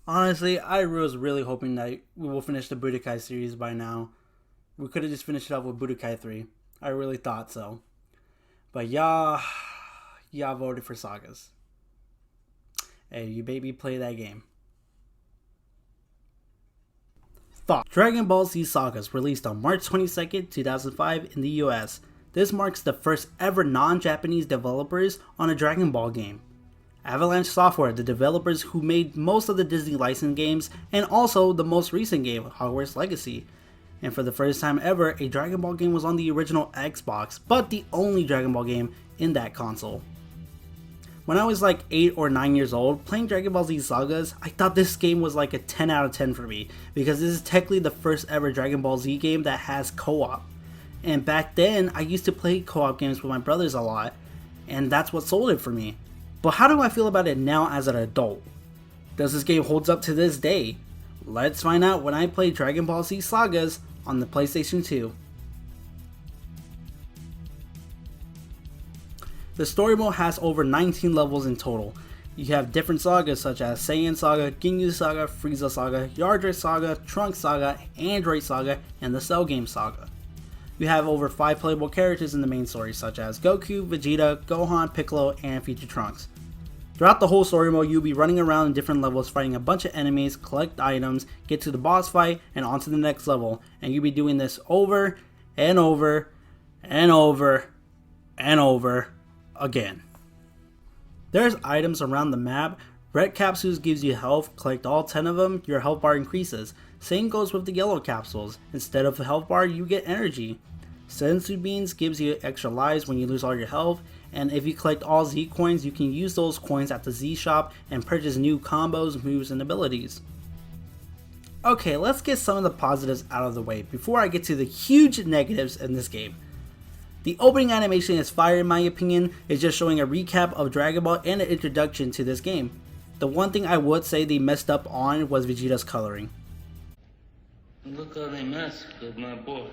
Honestly, I was really hoping that we will finish the Budokai series by now. We could have just finished it up with Budokai 3. I really thought so. But y'all voted for Sagas. Hey, you made me play that game. Thought. Dragon Ball Z Sagas released on March 22nd, 2005 in the US. This marks the first ever non-Japanese developers on a Dragon Ball game. Avalanche Software, the developers who made most of the Disney licensed games and also the most recent game, Hogwarts Legacy. And for the first time ever, a Dragon Ball game was on the original Xbox, but the only Dragon Ball game in that console. When I was like 8 or 9 years old, playing Dragon Ball Z Sagas, I thought this game was like a 10 out of 10 for me, because this is technically the first ever Dragon Ball Z game that has co-op. And back then, I used to play co-op games with my brothers a lot, and that's what sold it for me. But how do I feel about it now as an adult? Does this game hold up to this day? Let's find out when I play Dragon Ball Z Sagas on the PlayStation 2. The story mode has over 19 levels in total. You have different sagas such as Saiyan Saga, Ginyu Saga, Frieza Saga, Yardray Saga, Trunks Saga, Android Saga, and the Cell Game Saga. You have over 5 playable characters in the main story such as Goku, Vegeta, Gohan, Piccolo, and Future Trunks. Throughout the whole story mode, you'll be running around in different levels fighting a bunch of enemies, collect items, get to the boss fight, and on to the next level. And you'll be doing this over and over and over and over again. There's items around the map. Red capsules gives you health, collect all 10 of them, your health bar increases. Same goes with the yellow capsules. Instead of a health bar, you get energy. Senzu beans gives you extra lives when you lose all your health, and if you collect all Z coins, you can use those coins at the Z shop and purchase new combos, moves, and abilities. Okay, let's get some of the positives out of the way before I get to the huge negatives in this game. The opening animation is fire in my opinion. It's just showing a recap of Dragon Ball and an introduction to this game. The one thing I would say they messed up on was Vegeta's coloring. Look how they messed with my boy.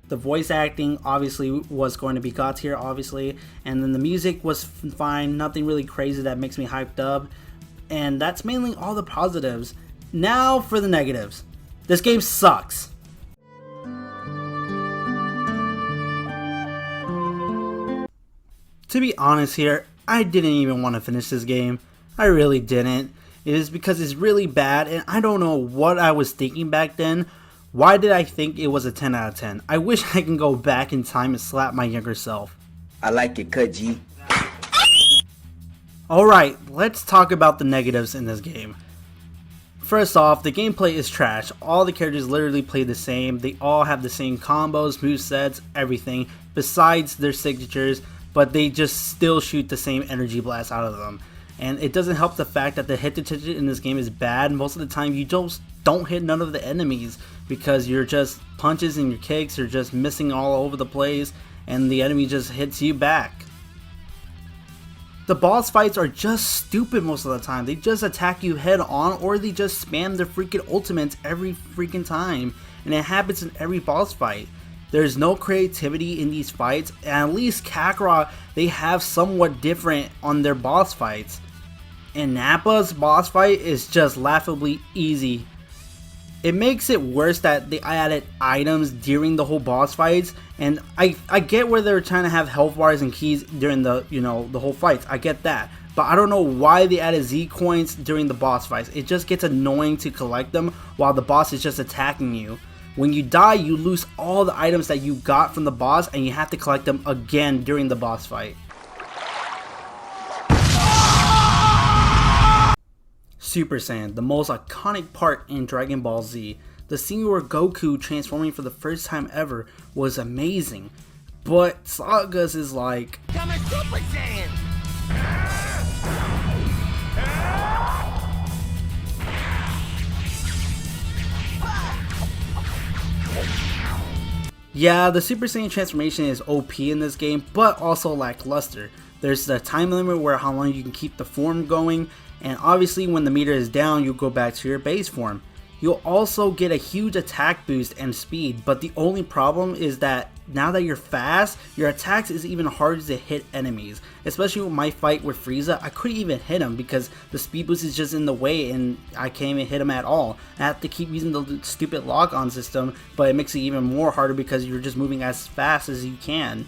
The voice acting obviously was going to be God tier, obviously, and then the music was fine, nothing really crazy that makes me hyped up, and that's mainly all the positives. Now for the negatives. This game sucks. To be honest here, I didn't even want to finish this game. I really didn't. It is because it's really bad, and I don't know what I was thinking back then. Why did I think it was a 10 out of 10? I wish I can go back in time and slap my younger self. I like it, cut G. Alright, let's talk about the negatives in this game. First off, the gameplay is trash. All the characters literally play the same. They all have the same combos, movesets, everything, besides their signatures, but they just still shoot the same energy blast out of them. And it doesn't help the fact that the hit detection in this game is bad. Most of the time you just don't hit none of the enemies because you're just punches and your kicks are just missing all over the place and the enemy just hits you back. The boss fights are just stupid most of the time. They just attack you head on or they just spam their freaking ultimates every freaking time, and it happens in every boss fight. There's no creativity in these fights, and at least Kakarot, they have somewhat different on their boss fights. And Nappa's boss fight is just laughably easy. It makes it worse that they added items during the whole boss fights, and I get where they're trying to have health bars and keys during the the whole fights. I get that, but I don't know why they added Z coins during the boss fights. It just gets annoying to collect them while the boss is just attacking you. When you die, you lose all the items that you got from the boss, and you have to collect them again during the boss fight. Super Saiyan, the most iconic part in Dragon Ball Z. The scene where Goku transforming for the first time ever was amazing. But Sagas is like, Coming Super Saiyan! yeah, the Super Saiyan transformation is OP in this game, but also lackluster. There's the time limit where how long you can keep the form going, and obviously when the meter is down, you go back to your base form. You'll also get a huge attack boost and speed, but the only problem is that now that you're fast, your attacks is even harder to hit enemies. Especially with my fight with Frieza, I couldn't even hit him because the speed boost is just in the way and I can't even hit him at all. I have to keep using the stupid lock-on system, but it makes it even more harder because you're just moving as fast as you can.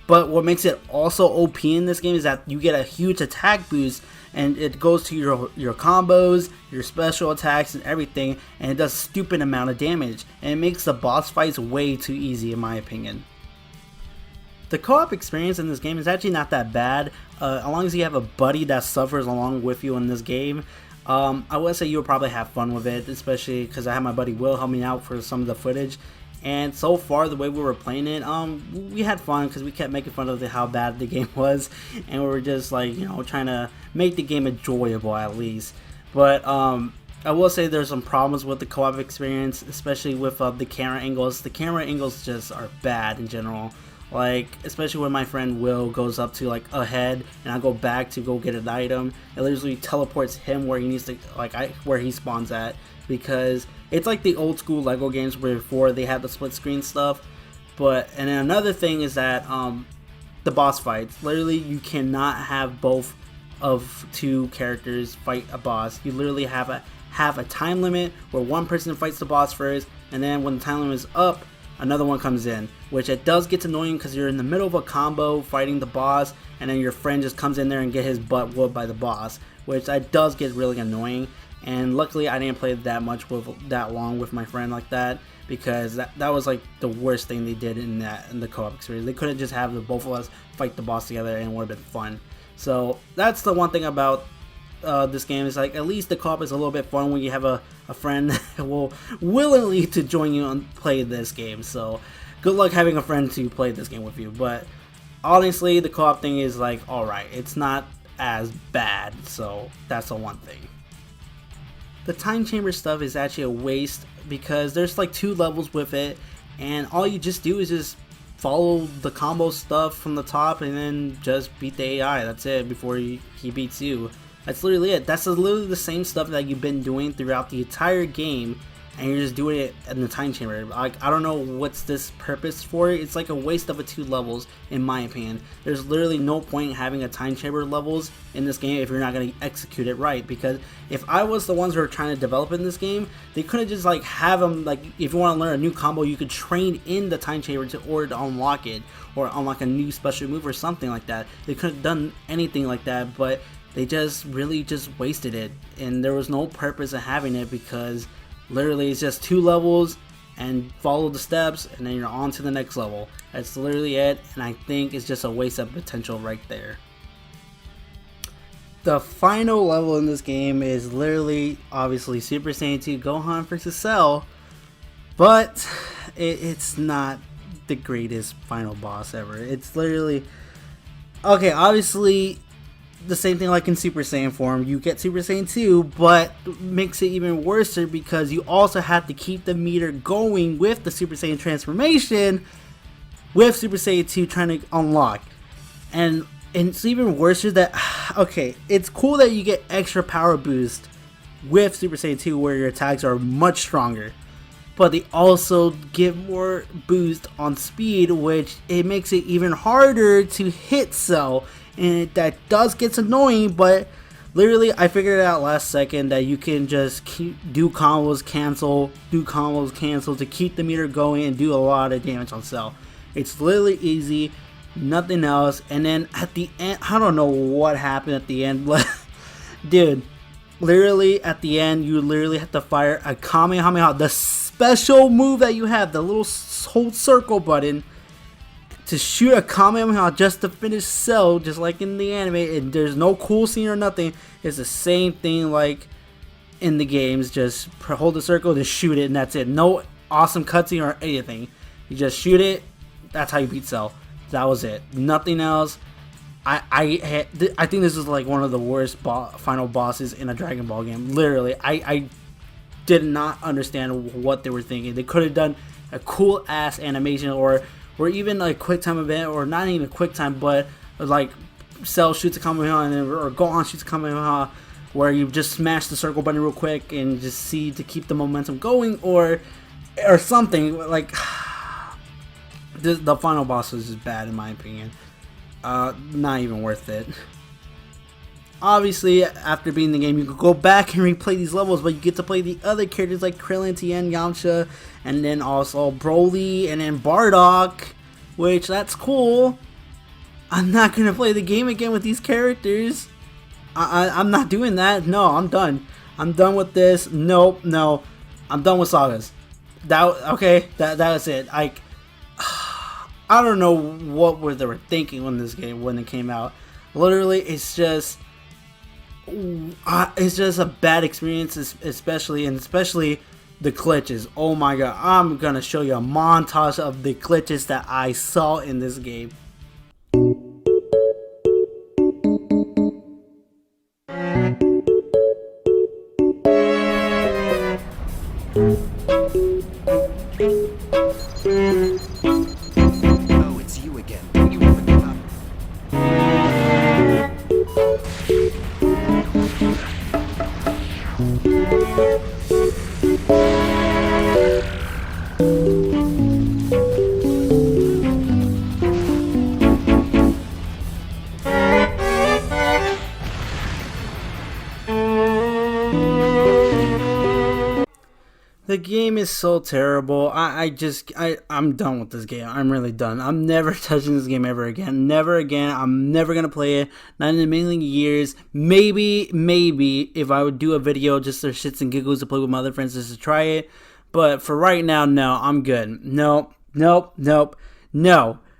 But what makes it also OP in this game is that you get a huge attack boost, and it goes to your combos, your special attacks, and everything, and it does a stupid amount of damage, and it makes the boss fights way too easy in my opinion. The co-op experience in this game is actually not that bad, as long as you have a buddy that suffers along with you in this game. I would say you'll probably have fun with it, especially because I have my buddy Will help me out for some of the footage. And so far, the way we were playing it, we had fun because we kept making fun of how bad the game was, and we were just like, you know, trying to make the game enjoyable at least. But I will say there's some problems with the co-op experience, especially with the camera angles. The camera angles just are bad in general. Like, especially when my friend Will goes up to like a head and I go back to go get an item, it literally teleports him where he needs to, like where he spawns at, because it's like the old school Lego games where before they had the split screen stuff. But and then another thing is that the boss fights, literally you cannot have both of two characters fight a boss. You literally have a time limit where one person fights the boss first, and then when the time limit is up, another one comes in, which it does get annoying because you're in the middle of a combo fighting the boss, and then your friend just comes in there and get his butt whooped by the boss, which that does get really annoying. And luckily I didn't play that much that long with my friend like that, because that was like the worst thing they did in the co-op experience. They couldn't just have the both of us fight the boss together and it would have been fun. So that's the one thing about this game, is like at least the co-op is a little bit fun when you have a friend that will willingly to join you and play this game. So good luck having a friend to play this game with you. But honestly, the co-op thing is like alright, it's not as bad, so that's the one thing. The time chamber stuff is actually a waste because there's like 2 levels with it, and all you just do is just follow the combo stuff from the top and then just beat the AI. That's it, before he beats you. That's literally it. That's literally the same stuff that you've been doing throughout the entire game, and you're just doing it in the time chamber. Like, I don't know what's this purpose for it. It's like a waste of 2 levels in my opinion. There's literally no point in having a time chamber levels in this game if you're not going to execute it right, because if I was the ones who are trying to develop in this game, they couldn't just like have them, like if you want to learn a new combo, you could train in the time chamber in order to unlock it, or unlock a new special move or something like that. They couldn't have done anything like that, but they just really just wasted it, and there was no purpose in having it, because literally it's just 2 levels and follow the steps and then you're on to the next level. That's literally it, and I think it's just a waste of potential right there. The final level in this game is literally obviously Super Saiyan 2 Gohan vs Cell, but it's not the greatest final boss ever. It's literally okay, obviously the same thing like in Super Saiyan form, you get Super Saiyan 2, but makes it even worse because you also have to keep the meter going with the Super Saiyan transformation with Super Saiyan 2 trying to unlock. And it's even worse that, okay, it's cool that you get extra power boost with Super Saiyan 2 where your attacks are much stronger, but they also give more boost on speed, which it makes it even harder to hit Cell. And that does get annoying, but literally I figured it out last second that you can just do combos cancel to keep the meter going and do a lot of damage on Cell. It's literally easy, nothing else. And then at the end, I don't know what happened at the end, but dude, literally at the end you literally have to fire a Kamehameha, the special move that you have, the little hold circle button, to shoot a Kamehameha just to finish Cell, just like in the anime, and there's no cool scene or nothing. It's the same thing like in the games, just hold the circle, just shoot it, and that's it. No awesome cutscene or anything. You just shoot it, that's how you beat Cell. That was it. Nothing else. I think this is like one of the worst final bosses in a Dragon Ball game. Literally, I did not understand what they were thinking. They could have done a cool ass animation, or even like quick time event, or not even a quick time, but like Cell shoots a Kamehameha or Gohan shoots a Kamehameha, where you just smash the circle button real quick and just see to keep the momentum going, or something like. The final boss was just bad in my opinion. Not even worth it. Obviously, after beating the game, you can go back and replay these levels, but you get to play the other characters like Krillin, Tien, Yamcha, and then also Broly, and then Bardock, which that's cool. I'm not gonna play the game again with these characters. I'm not doing that. No, I'm done. I'm done with this. Nope, no. I'm done with Sagas. That was it. I don't know what they were thinking when it came out. Literally, it's just a bad experience, especially the glitches. Oh my god, I'm gonna show you a montage of the glitches that I saw in this game. Oh, it's you again. You never give up. The game is so terrible. I'm done with this game. I'm really done. I'm never touching this game ever again. Never again. I'm never gonna play it. Not in a million years. Maybe if I would do a video just for shits and giggles to play with my other friends just to try it. But for right now, no. I'm good. Nope. No.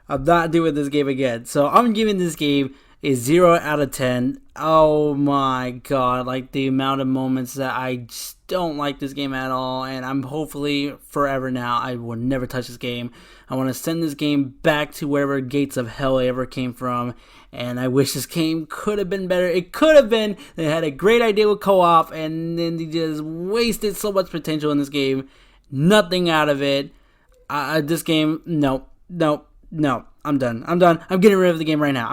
I'm not doing this game again. So I'm giving this game a 0 out of 10. Oh my god, like the amount of moments that I just don't like this game at all, and I'm hopefully forever now I will never touch this game. I want to send this game back to wherever gates of hell it ever came from, and I wish this game could have been better. It could have been. They had a great idea with co-op, and then they just wasted so much potential in this game. Nothing out of it. This game, no. I'm done. I'm getting rid of the game right now.